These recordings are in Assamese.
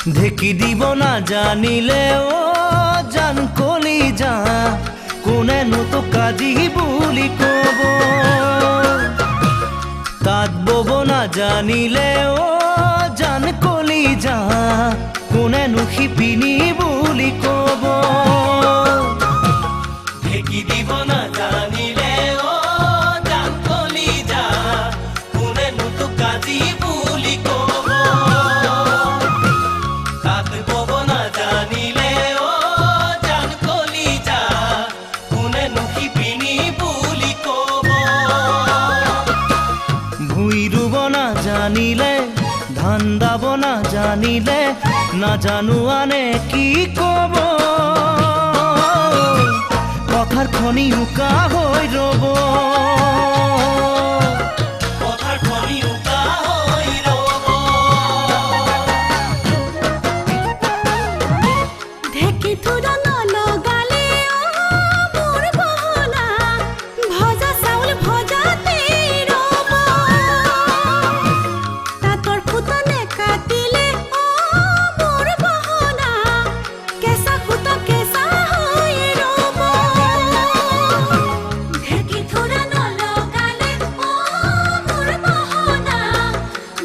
ঢেকি দিব না জানিলে ও জান কলিজা কোনেনো তো কাজি বুলি কব তাত বব না জানিলে ও জান কলিজা কোনেনো শিপিনী বুলি কব ঢেকি দিব না জানিলে ও জান কলিজা কোনেনো তো কাজি বুলি কব তাত বব না জানিলে ও জান কলিজা কোনেনো শিপিনী বুলি কব ভুই ৰুব না জানিলে ধান দাব না জানিলে নাজানো আনে কি কব কথাৰ খনি উকা হৈ ৰব কথাৰ খনি উকা হৈ ৰব ঢেকি থোৰা নলগালে মোৰ বহনা ভজা চাউল ভজাতে ৰব তাতৰ ফুটানে কাটিলে মোৰ বহনা কেঁচা ফুটা কেঁচা হৈ ৰব ঢেকি থোৰা নলগালে মোৰ বহনা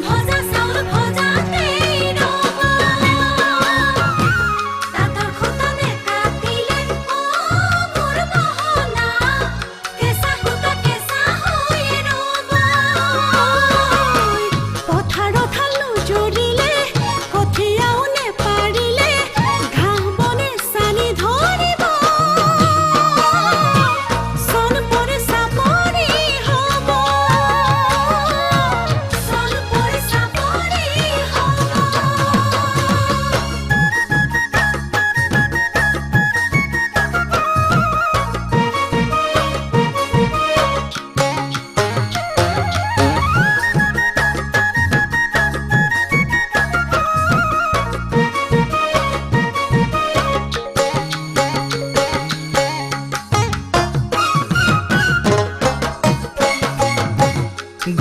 ভজা চাউল ভজাতে ৰব তাতৰ ফুটানে কাটিলে মোৰ বহনা কেঁচা ফুটা কেঁচা হৈ ৰব পথাৰত হাল জৰিলে কঠিয়াও নেপাৰিলে ঘাঁহ বনে চানি ধৰিব চন পৰে চাপৰি হ'ব চন পৰে চাপৰি হ'ব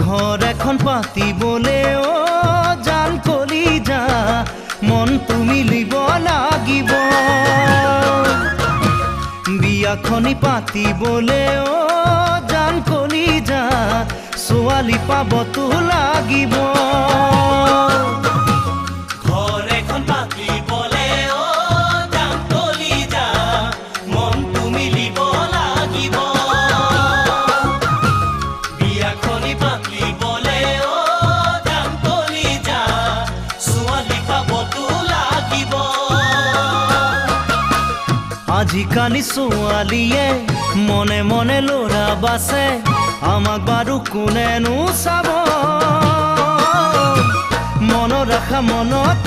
ঘৰ এখন পাতিবলে ও জান কলিজা মনটো মিলিব লাগিব বিয়াখনি পাতিবলে ও জান কলিজা ছোৱালী পাবতো লাগিব ঘৰ এখন পাতিবলে ও জান কলিজা মনটো মিলিব লাগিব বিয়াখনি পাতিবলে ও জান কলিজা ছোৱালী পাবতো লাগিব আজিকালি ছোৱালীয়ে মনে মনে ল'ৰা বাছে আমাক বাৰু কোনেনো চাব মনত ৰাখা মনত